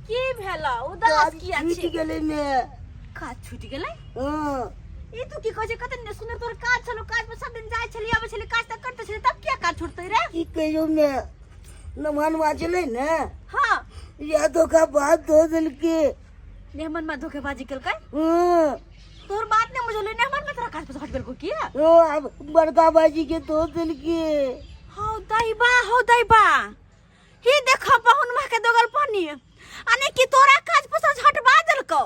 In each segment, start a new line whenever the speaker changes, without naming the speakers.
की भेला उदास किया
छूट
छी
गेलै ने।
काज छूट गेलै
हाँ
ई तू की कहै छै कते ने सुंदर तोर काज छलो काज पर सब दिन जाय छली आबै छली काज तक करते छली तब क्या काज छूटतै रे
की कहियो ने नमहनवा छलै ने
हां
या धोखा बात धो देलकै।
नेमन में धोखेबाजी केलकै
हाँ
तोर बात ने बुझले नेमन में तोरा काज पर हट गेलको की
अब बड़का बाजी के धो देलकै।
हौ दैबा ही देखा पहुन मा के दोगल पानी अने की तोरा काज पर हटवा देलको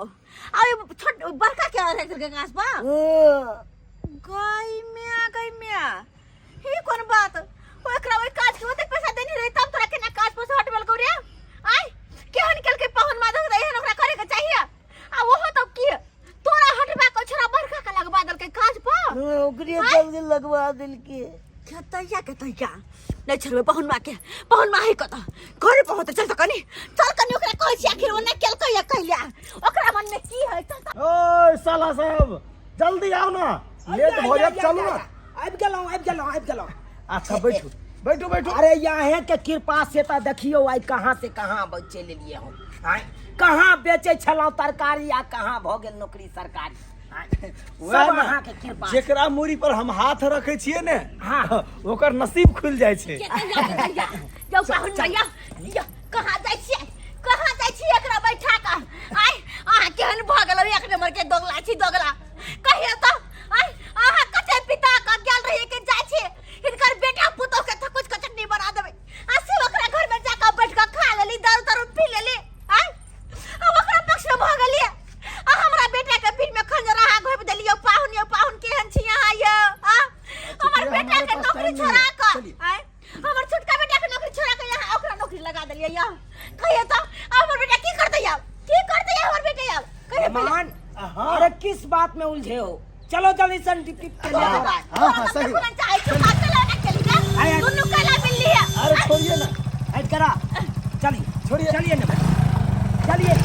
आ छोट बड़का के रख देलकै काज पर
हाँ
गई मिया ही कोन बात ओकरा ओइ काज के ओते पैसा देनी रही तब तोरा केना काज पर हटवेल को रे आय केहन केलकै पहुन मा दे एहन ओकरा करे के चाहिए आ ओहो तब की तोरा हटवा को छोरा बड़का के लगवा देलकै काज पर
ओकरे जल्दी लगवा देलकै।
कतैया नहीं छरवे पहुन मा है कत घर पहुंच चल कनी ओकरा कहै छी आखिर ओने केलकै या कहलिया ओकरा मन में की है चल
ओए साला साहब जल्दी आओ ना लेट हो जात चलो ना।
आबि गेलौं।
अच्छा बैठो।
अरे यहाँ के कृपा से तो देखियो आई कहाँ से कहाँ चल लिए हो कहाँ बेचे छलौ तरकारी आ कहाँ भ गेल नौकरी सरकारी सब अहाँ के कृपा
जेकरा मूरी पर हम हाथ रखे छिए ने
हाँ।
ओकर नसीब खुल जाय छे।
जाओ पाहुन भैया कहाँ जाइ छी एकरा बैठा का आय आहा केहन भ गेल एक नंबर के दोगला कहियो तो आय आहा कते पिता का गेल रही के जाइ छी इनकर बेटा पुतो के थकुच के चटनी बना देबे आसी ओकरा घर में जाके बैठ के खा लेली दारू पी लेली आय अब ओकरा पक्ष में भ गेलिए आ हमरा बेटा के पीठ में खंजर रहा घोप देलियो पाहुन केहन छी यहां ये आ हमर बेटा के नौकरी छोड़ा के आय हमर छोटका बेटा के नौकरी छोड़ा के यहां ओकरा नौकरी लगा देलिए या कहिए तो हमर बेटा की करते या हमर बेटा या कहिए
मेहमान अरे किस बात में उलझे हो चलो जल्दी सर्टिफिकेट के लिए
हां सही
चाहे तो बात चलाना चली ना दोनों कला मिल ली है
अरे छोड़िए ना
ऐड करा चलिए ना चलिए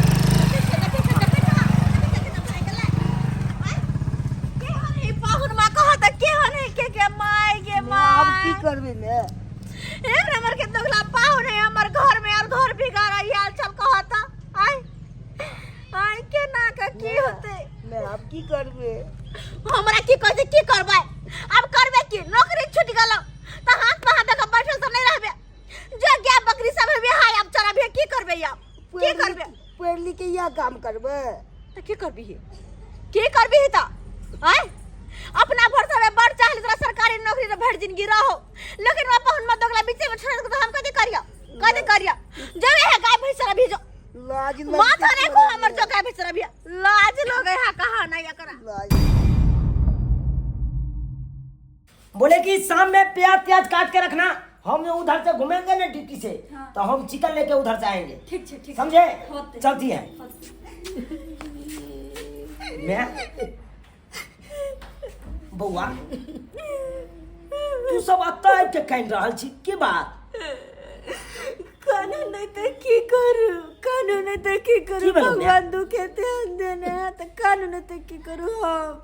अब की करबे ने
एक नंबर के दोगला पाहुन है हमर घर में और घर बिगाड़ा याल चल कहता आय के ना का की होते
मैं अब की करबे
हमरा की कहते की करबै अब करबे की नौकरी छूट गेल त हाथ पे हाथ के बैठल सब नहीं रहबे जे गाय बकरी सब है हाय अब चराबे की करबे या की करबे
पढ़ लिख के या काम करबे
त की करबी त आय अपना भरोसा में बढ़ चाहले तोरा सरकारी नौकरी रे भेड़ जिंदगी रहो लेकिन वहां पहुन मत दोगला बीच में छोड़ के हम कथि करिया जब है गाय भैंस रभी जो
लाज
माथा ने को हमर जो गाय भैंस रभी लाज लोग है कहां नहीं करा
बोले कि शाम में प्याज काट के रखना हम उधर से घूमेंगे ना ड्यूटी से तो हम चिकन लेके उधर से आएंगे
ठीक
समझे चलती है मैं बउआ तू सब अत्ता के कह रहल छी की बात
कानून नहीं तो की करू भगवान दुखे ध्यान देने है तो कानून नहीं तो की करू हम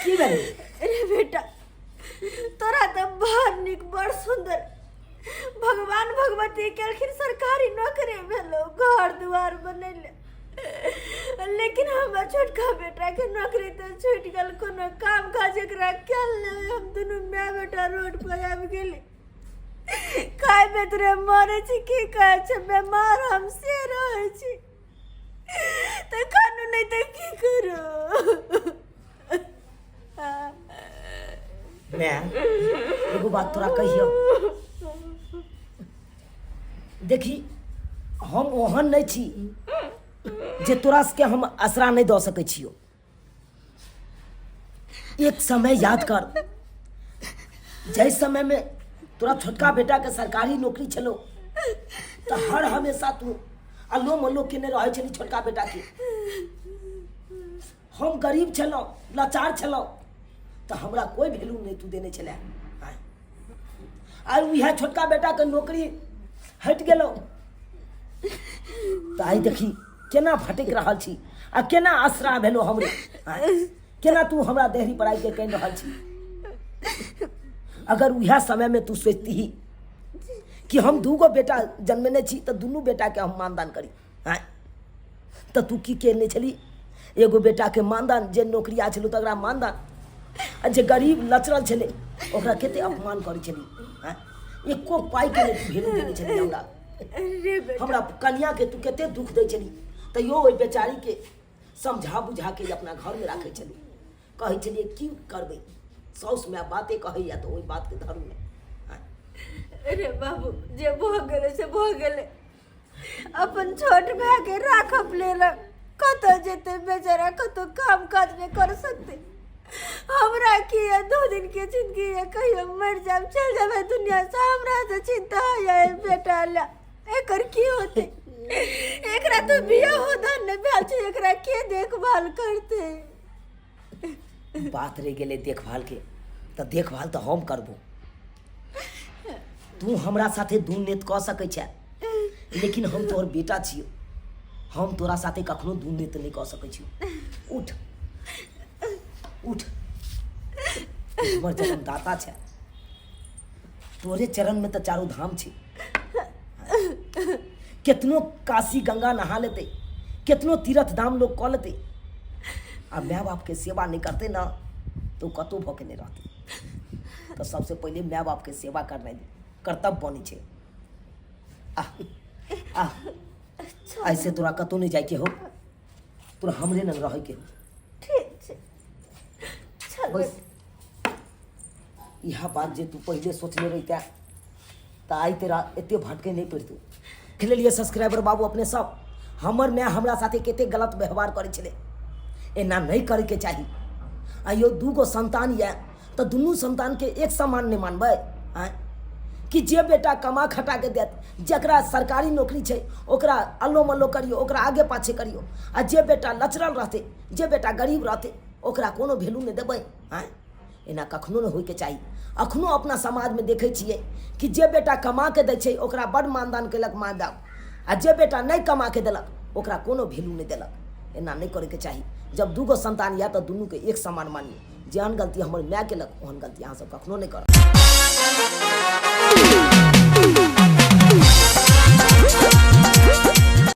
की भेल
अरे बेटा तोरा तो बड़ निक बड़ सुंदर भगवान भगवती के आखिर सरकारी नौकरी भेलो घर द्वार बनेले लेकिन हमर छोटका बेटा के नौकरी तो छूट गल कोनो काम काज एकरा केल नहीं हम दोनों माय बेटा रोड पर आबि गेली खाय में तोरे मरे छी की कहै छै बीमार हम से रहै छी तो खानो नहीं तो की करू
मैं एगो बात तोरा कहियो देखी हम ओहन नहीं छी जे तोरा के हम आसरा नहीं दे सकै छियो एक समय याद कर जय समय में तोरा छोटका बेटा के सरकारी नौकरी चलो तो हर हमेशा तू अल्लो मल्लो के नहीं रहे छली छोटका बेटा के हम गरीब छलो लाचार छलो तो हमरा कोई वैल्यू नहीं तू देने चले आई वह छोटका बेटा के नौकरी हट गेलो तो आई देखी केना भटक रहल छी आ केना आसरा भेलो हमरे केना तू हमरा देहरी पढ़ाई के कह रहल छी अगर वह समय में तू सोचती ही कि हम दूगो बेटा जन्मने छी तो दुनू बेटा के हम मानदान करी आँय तऽ तू की केने छली एगो बेटाके मानदान जे नौकरिया छलो तकरा मानदान आ जे गरीब लचरल छलै ओकरा कते अपमान करै छली आँय एको पाइके नहि तू भेलू देने छली हमरा कन्याके तू कते दुख दै छली तैयो ओहि बेचारीके समझा बुझा के अपना घरमे राखै छली कहै छलियै की करबै साउस माय बाते कहैया तऽ ओहि बातके धरू नहि
अरे बाबू जे भऽ गेलै से भऽ गेलै अपन छोट भाई के राखब लेलक कतऽ जेतै बेचारा कतौ काम काज नहीं कर सकते हमरा की है 2 दिन के जिंदगी है कहियो मर जाब चल जाबे दुनिया से हमरा से चिंता है बेटा ला एकर की होते एकरा तो बिया हो धन ने भेल छै एकरा के देखभाल करते
बात रह गेलै देखभाल के तऽ देखभाल तऽ हम करबो तू हमरा साथे दुर्नेत कऽ सकै छै लेकिन हम तोहर बेटा छियो हम तोरा साथे कखनो दुर्नेत नहीं कऽ सकै छियो उठ उठ हमर जन्मदाता छै तोरे चरण में तो चारों धाम छै कितनो काशी गंगा नहा लेते कितनो तीर्थ धाम लोग कऽ लेते आ माय बाप के सेवा नहीं करते ना तो कतो भके नहीं रहते तो सबसे पहले माय बाप के सेवा करना कर्तव्य बनी छै आ ऐसे तोरा कतो नहीं जाए के हो तोरा हमरे न रहे के हो
ठीक छै चल
बस यह बात जे तू पहले सोचले रही तो आई तेरा एते भटके नहीं पड़तू खेल लिए सब्सक्राइबर बाबू अपने सब हमर माय हमरा साथे केते गलत व्यवहार करे छले एना नहीं करे के चाही आइयो 2 गो संतान ये तो दुनू संतान के एक समान नहीं मानबे आय कि जे बेटा कमा खटा के देत जकरा सरकारी नौकरी छै ओकरा अल्लो मल्लो करियो ओकरा आगे पाछे करियो आ जे बेटा लचरल रहते जे बेटा गरीब रहते ओकरा कोनो वैल्यू नहीं देबै आय एना कखनो नहीं होय के चाही अखनो अपना समाज में देखे छियै कि जे बेटा कमा के दै छै ओकरा बड़ मानदान केलक माय बाप आ जे बेटा नहीं कमा के देलक ओकरा कोनो वैल्यू नहीं देलक एना नहीं करे के चाही जब 2 गो संतान या तो दुनू के एक समान मानिए जेहन गलती हमर माय केलक ओहन गलती अहाँ सब कखनो नहीं करब